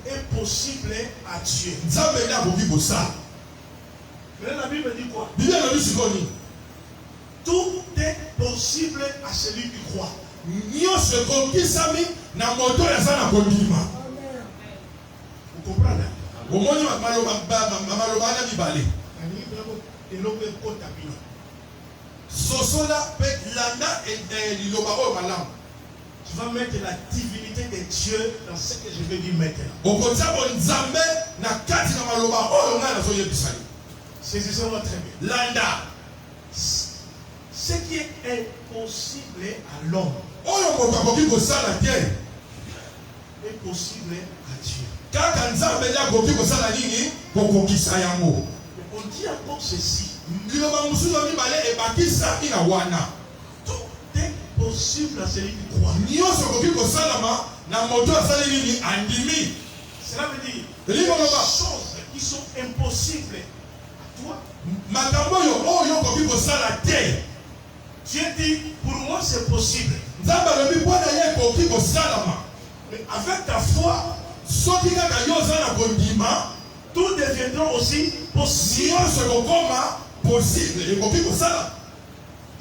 Speaker 4: est possible à Dieu. Mais la Bible dit quoi? Tout est possible à celui qui croit. Vous comprenez? Tu vas mettre la divinité de Dieu dans ce que je vais dire maintenant. Saisissez-moi très bien. Ce qui est impossible à l'homme est possible à Dieu. On dit encore ceci. Tout est possible à celui qui croit. Cela veut dire les choses qui sont impossibles à toi. Dieu dit, pour moi c'est possible. Mais avec ta foi, tout deviendra aussi possible.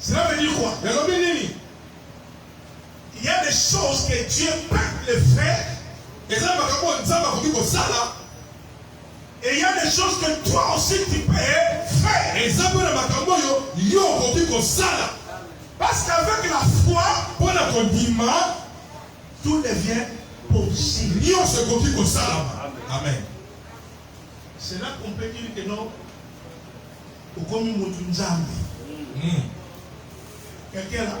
Speaker 4: Cela veut dire quoi? Il y a des choses que Dieu peut le faire. Et il y a des choses que toi aussi tu peux faire. Parce qu'avec la foi, tout devient possible.
Speaker 2: Amen.
Speaker 4: C'est là qu'on peut dire que non, comme quelqu'un là,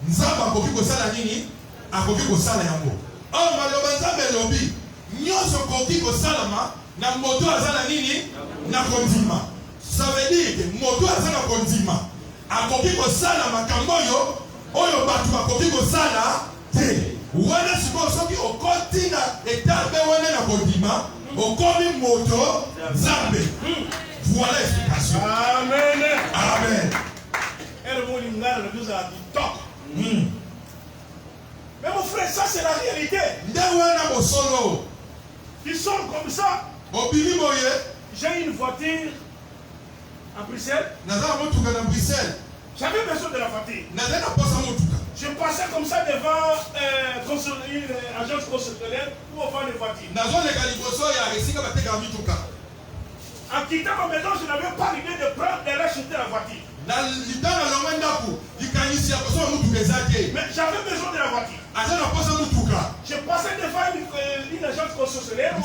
Speaker 2: Nzamba akoki kosala nini? Akoki kosala yango. Oh maloba nzambe lobi. Nyonso koki kosalama na moto azala nini? Na kondima. Ça veut dire que moto azala kondima. Akoki kosala makambo oyo batu bakoki kosala te. Wana siko soki okoti na etape wana na kondima, okomi moto nzambe. Voilà l'explication.
Speaker 4: Amen.
Speaker 2: Amen.
Speaker 4: Mais mon frère, ça c'est la réalité. Ils sont comme ça. J'ai une voiture à Bruxelles. J'avais besoin de la voiture. Je passais comme ça devant une agence concessionnaire pour vendre des voitures. En quittant ma maison, je n'avais pas l'idée de prendre et racheter la voiture. Mais j'avais besoin de la voiture. Je passais devant une agence concessionnaire.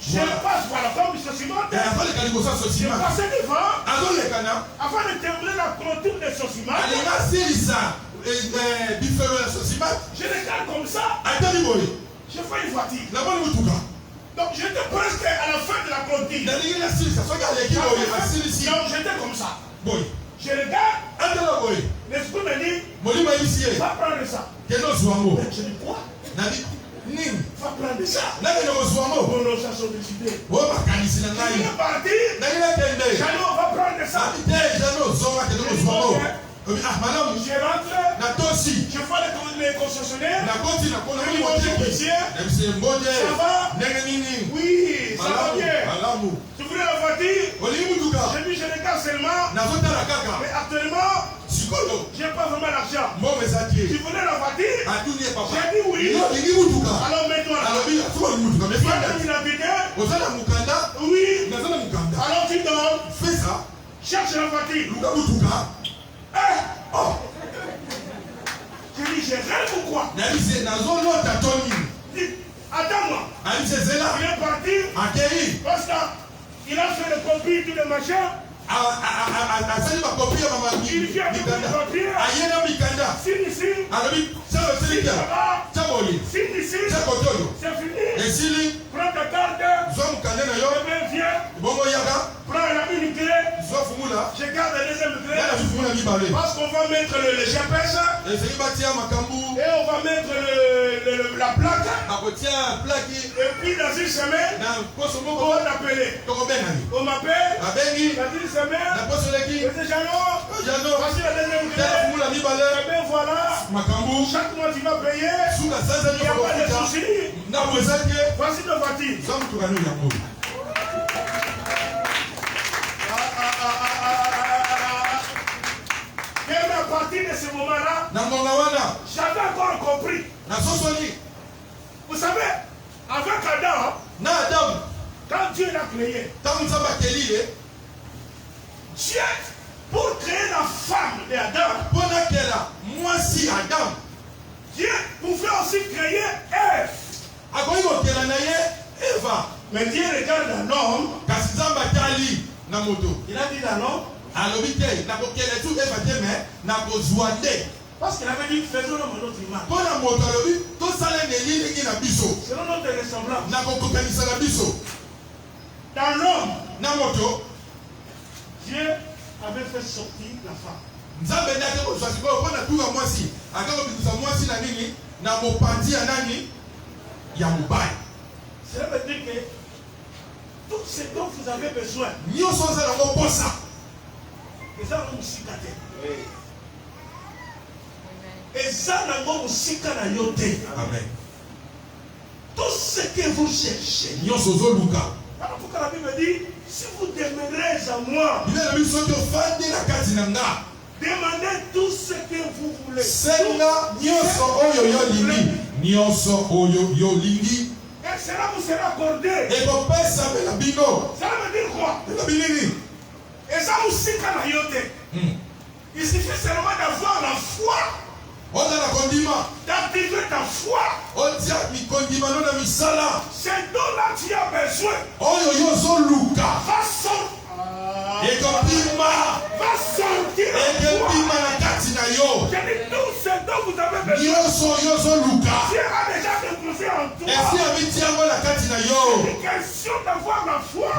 Speaker 4: Je passe par la forme du Sosimate. Je passe devant afin de terminer la clôture de Sosimate. Je regarde comme ça. Je fais une voiture. Donc j'étais presque à la fin de la clôture. Donc j'étais comme ça. Je regarde. L'esprit me dit, va prendre ça. Je dis quoi? Va prendre ça. Bon, non, ça sont des idées. Je suis parti. Jano, va prendre ça. Je rentre. Je fais les concessionnaires. Ça va? Oui, ça va bien. Tu voulais la voiture? J'ai dit, je regarde seulement. Mais actuellement, je n'ai pas vraiment l'argent. Tu voulais la voiture? J'ai dit oui. Alors mets-toi. Mais quand tu l'as oui. Alors tu donnes. Fais ça. Cherche la voiture. J'ai dit, j'ai rêve ou quoi? Attends-moi. Il est parti. Parce qu'il a fait le copies, tout le machin. Il vient avec le papier. Signe ici. Signe ici. C'est fini. Prends ta carte. Viens. Prends une clé. Je garde la deuxième clé. Parce qu'on va mettre le GPS. Et on va mettre la plaque. Et puis dans une semaine, on va t'appeler. On m'appelle. Dans une semaine, je dis Jano, voici la deuxième clé. Et bien voilà. Chaque mois tu vas payer. Il n'y a pas de soucis. Voici ta voiture. Et à partir de ce moment-là, j'avais encore compris. Vous savez, avec Adam, quand Dieu l'a créé, Dieu, pour créer la femme d'Adam, Dieu pouvait aussi créer Ève. Mais Dieu regarde un homme. Il a dit un homme. Parce qu'il avait dit faisons l'homme à notre image. Selon notre ressemblance. Dans l'homme, Dieu avait fait sortir la femme. Cela veut dire que tout ce dont vous avez besoin, et ça nous cicater. Et ça nous cicater. Amen. Tout ce que vous cherchez. Alors pourquoi la Bible dit, si vous demeurez à moi, demandez tout ce que vous voulez. Et cela vous sera accordé. Ça veut dire quoi? Et ça vous cicater. Il suffit seulement d'avoir la foi. D'activer ta foi. C'est dont-là tu as besoin. Va sortir. Va sortir. J'ai dit tout ce dont vous avez besoin. Dieu a déjà déposé en toi. C'est une question d'avoir la foi.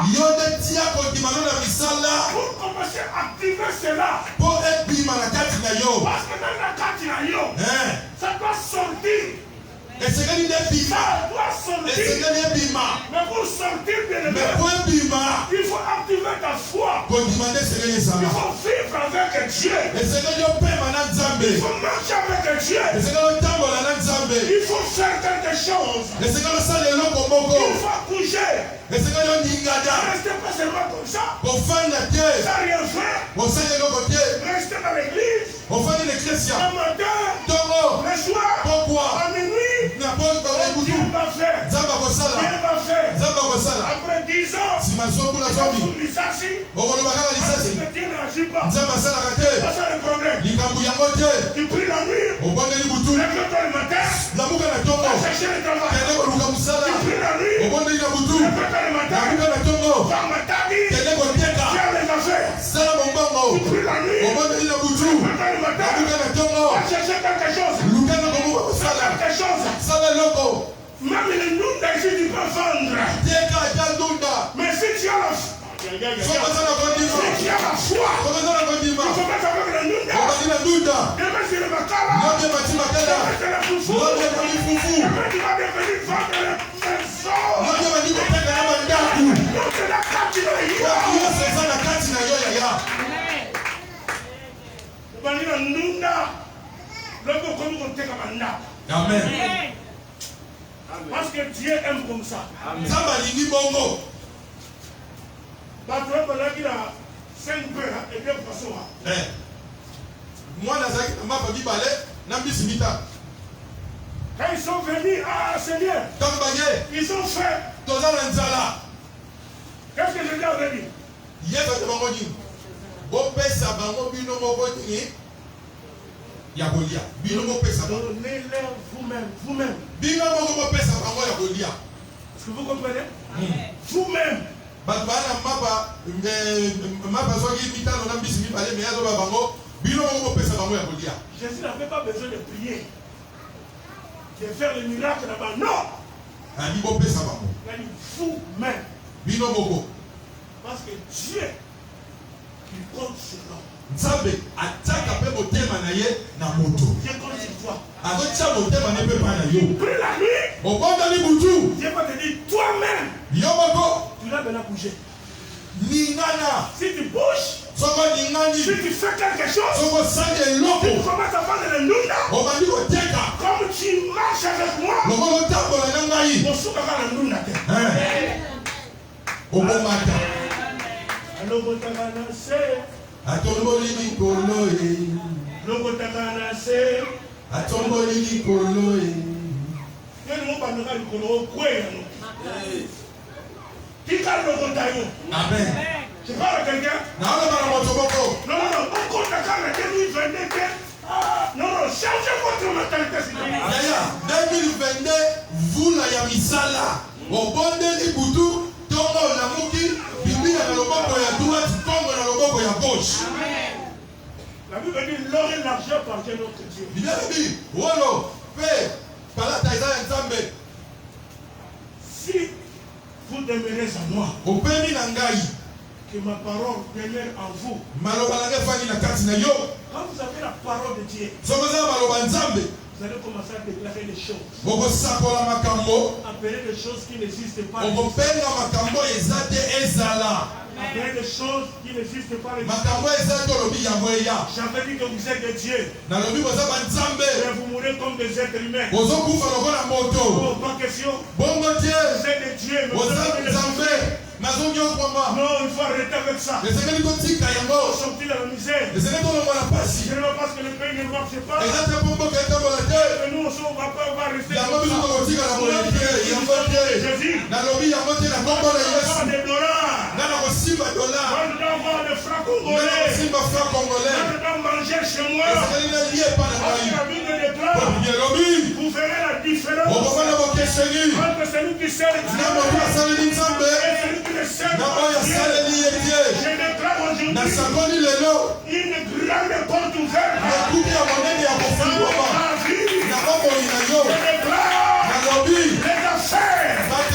Speaker 4: Pour commencer à activer cela. Parce que dans la catina, ça doit sortir. Ça doit sortir. Mais pour sortir, il faut activer ta foi. Il faut vivre avec Dieu. Il faut marcher avec Dieu. Il faut faire quelque chose. Il faut bouger. Restez pas seulement comme ça. Sans rien faire. Restez dans l'église. Le matin. Le soir. À minuit. Dieu va faire. Après 10 ans, Dieu n'agit pas. C'est ça le problème. Tu pries la nuit. Lève-toi le matin. Va chercher le travail. Tu pries la nuit. Lève-toi le matin. quelque chose. Fais quelque chose. Même les Nunda ici, tu peux vendre. Mais si tu as la foi, si tu as la foi, tu commences avec le Nunda. Demain, c'est le Makala. Demain, c'est le Foufou. Demain, tu vas devenir vendre les maisons. Donc, c'est la carte de
Speaker 2: Amen.
Speaker 4: Parce que Dieu aime comme ça. Quand ils sont venus, ah Seigneur, ils ont fait. Qu'est-ce que je dis avec lui? Donnez-leur vous-même. Est-ce que vous comprenez? Vous-même. Jésus n'avait pas besoin de prier, de faire le miracle là-bas. Non! Il a dit vous-même. Parce que Dieu, il compte sur l'homme. Dieu compte sur toi. Tu pries la nuit. Dieu va te dire toi-même. Tu dois maintenant bouger. Si tu bouges, si tu fais quelque chose, tu commences à vendre le Nunda. Comme tu marches avec moi, on soukaka le Nunda.
Speaker 2: Atomboli likolo e. Atomboli likolo e. Amen.
Speaker 4: Je parle à quelqu'un.
Speaker 2: Non.
Speaker 4: On compte à 2022. Non, changez votre mentalité.
Speaker 2: 2022, vous la yamisala. Au bon de Libutu, Tongo la Muki, Bibi à l'oboko ya droite, Tongo à l'oboko ya gauche.
Speaker 4: La Bible dit l'or et l'argent appartiennent à notre Dieu.
Speaker 2: Bibi a dit, Wolo, Père, Pala Taïza et Nzambe.
Speaker 4: Si vous demeurez en moi, que ma parole demeure en vous. Quand vous avez la parole de Dieu, vous allez commencer à déclarer des choses. Appeler des choses qui n'existent pas. Appeler des choses qui n'existent pas. J'avais dit que vous êtes des dieux. Mais vous mourrez comme des êtres humains. Oh, pas question. Vous êtes des dieux. Mais vous êtes des humains. Non, il faut arrêter avec ça. Il faut sortir de la misère. Ce n'est pas parce que le pays ne marche pas. Et nous aussi, on va rester comme ça. Jésus. On va des dollars. On doit avoir des francs congolais. On doit manger chez moi. Parce que la Bible déclare, vous verrez la différence entre celui qui sert Dieu et celui qui ne sert pas Dieu. Je déclare aujourd'hui une grande porte ouverte dans ta vie. Je déclare les affaires dans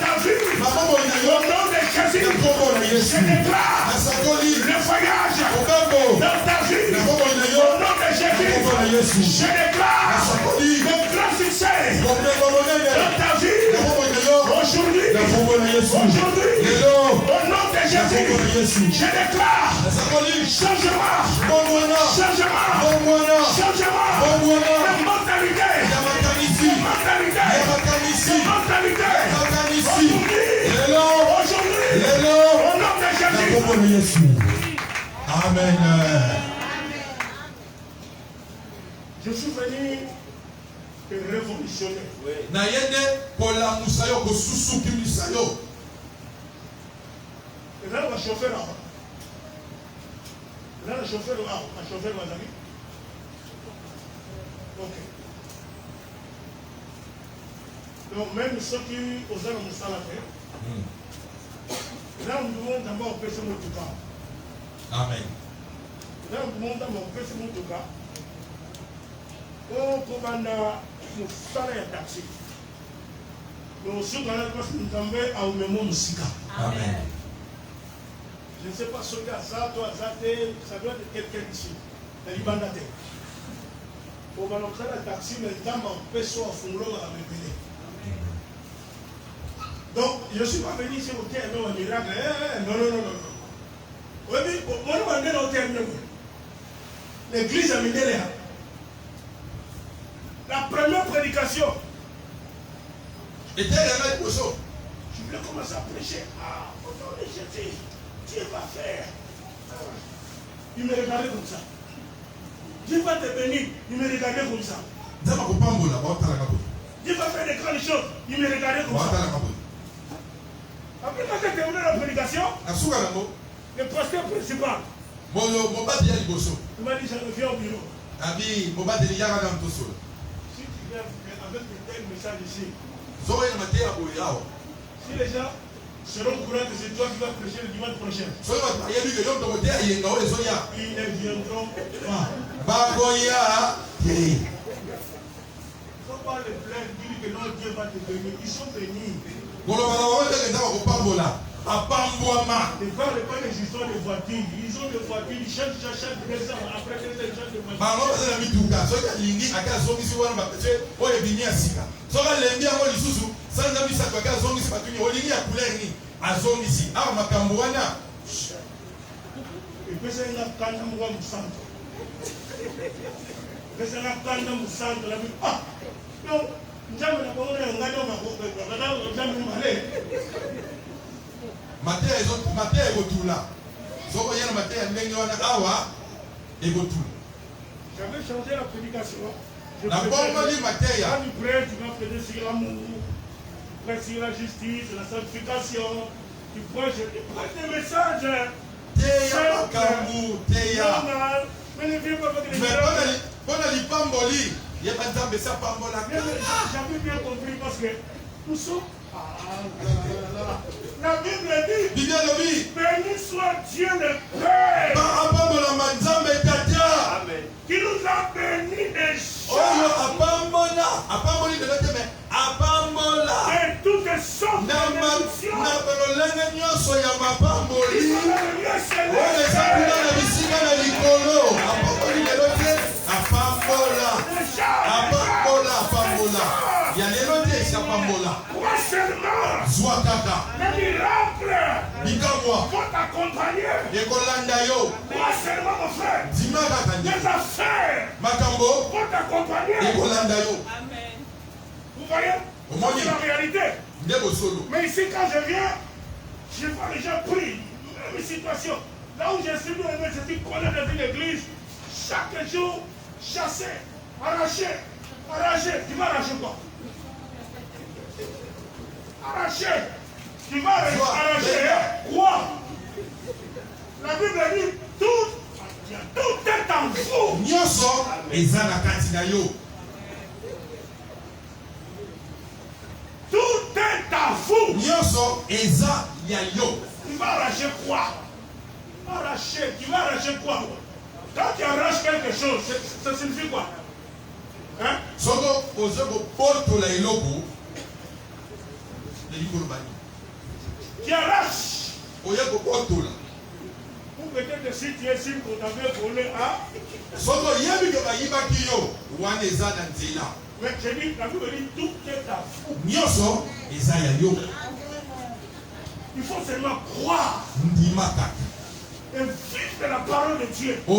Speaker 4: ta vie. Au nom de Jésus, je déclare le voyage dans ta vie. Au nom de Jésus, je déclare le grand succès dans ta vie. Aujourd'hui, au nom de Jésus, je déclare changement de mentalité. Aujourd'hui, au nom de Jésus.
Speaker 2: Amen.
Speaker 4: Je suis venu révolutionner.
Speaker 2: Nayende pola musayo ko susu kimisayo.
Speaker 4: Et là, on va chauffer là. Là, le chauffeur là, un chauffeur mes amis. Ok. Donc même ceux qui osent le moussala faire. Là, on nous demande d'abord de faire mon cas.
Speaker 2: Amen.
Speaker 4: Là, on nous demande d'abord de faire mon cas. Oh, Kobanda, mon salaire taxi. Donc, ce qu'on a fait, à Oumemo Moussika.
Speaker 2: Amen.
Speaker 4: Je ne sais pas ce gars, ça, toi, ça doit être quelqu'un ici. La Libandate. Au Baloksa, la taxi, mais le temps m'empêche soit à Fonglo à révéler. Donc, je ne suis pas venu ici au terme, non, un miracle. Non, non, non, non. Oui, mais moi, je vais au terme. L'église a mis là. La première prédication.
Speaker 2: Et tel est le poisson.
Speaker 4: Je voulais commencer à prêcher. Ah, au nom de Jésus, Dieu va faire. Il me regardait comme ça. Dieu va te bénir. Il me regardait comme ça. Dieu va faire des grandes choses. Il me regardait comme ça. Après quand j'ai terminé la prédication, le pasteur principal, il m'a dit, je reviens au bureau. Si tu viens avec de tels messages ici, si les gens seront au courant que c'est toi qui vas prêcher le dimanche prochain, ils ne viendront pas. Il ne faut pas les plaindre, dire que non, Dieu va te bénir. Ils sont bénis. Ne parlez pas des histoires de voitures. Ils ont des voitures, ils changent chaque 2 ans. Après 2 ans, ils changent de J'avais changé la prédication. La bombe dit Matthieu. Quand tu prêches, tu vas prêcher sur l'amour, prêcher sur la justice, la sanctification. Tu prêches des messages. Mais ne viens pas avec les j'avais bien compris parce que nous sommes. La Bible dit, béni soit Dieu le Père qui nous a bénis des choses de toutes sortes de bénédictions. Moi seulement, le miracle vont t'accompagner. Moi seulement, mon frère, les affaires vont t'accompagner. Vous voyez, c'est la réalité. Mais ici, quand je viens, je vois les gens pris. Même situation. Là où j'ai suivi je suis collé dans une église, chaque jour, chassé, arraché. Tu vas arracher quoi? Arracher. Tu vas arracher quoi? La Bible dit tout est en vous. Tout est en vous. Tu vas arracher quoi? Tu vas arracher quoi? Quand tu arraches quelque chose, ça signifie quoi? Hein? Tu arraches. Ou peut-être si tu es sûr qu'on t'avait volé à. Mais j'ai dit, la Bible dit tout est à vous. Il faut seulement croire. Et vivre de la parole de Dieu. Il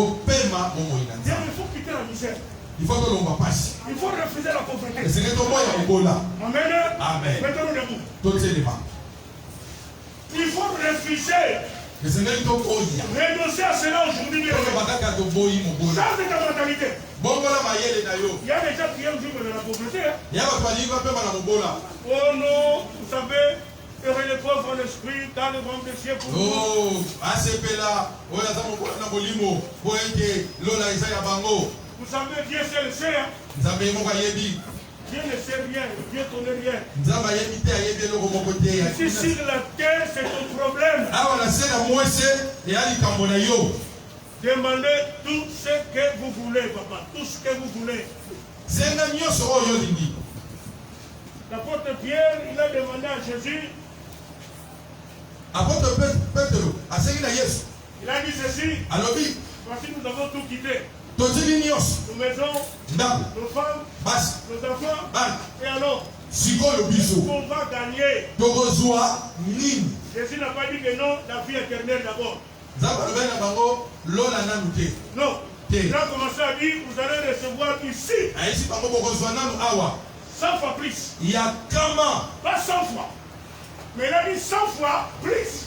Speaker 4: faut quitter la misère. Il faut refuser la pauvreté. Amen. Mettons-nous debout. Il faut refuser. Renoncer à cela aujourd'hui. Change de ta mentalité. Il y a des gens qui aiment vivre de la pauvreté. Oh non, vous savez, heureux les pauvres en esprit, dans le royaume des cieux pour nous. Vous savez, Dieu sait le sait. Dieu ne sait rien, Dieu ne connaît rien. Si sur la terre, c'est ton problème. Demandez tout ce que vous voulez, papa. Tout ce que vous voulez. L'apôtre Pierre, il a demandé à Jésus.
Speaker 2: Apôtre Petro,
Speaker 4: il a dit ceci. Voici, nous avons tout quitté. Nos maisons, nos femmes, nos enfants. Et alors, on va gagner. Jésus n'a pas dit que non, la vie éternelle d'abord. Non. Il a commencé à dire, vous allez recevoir ici 100 fois plus. Pas 100 fois. Mais il a dit 100 fois plus.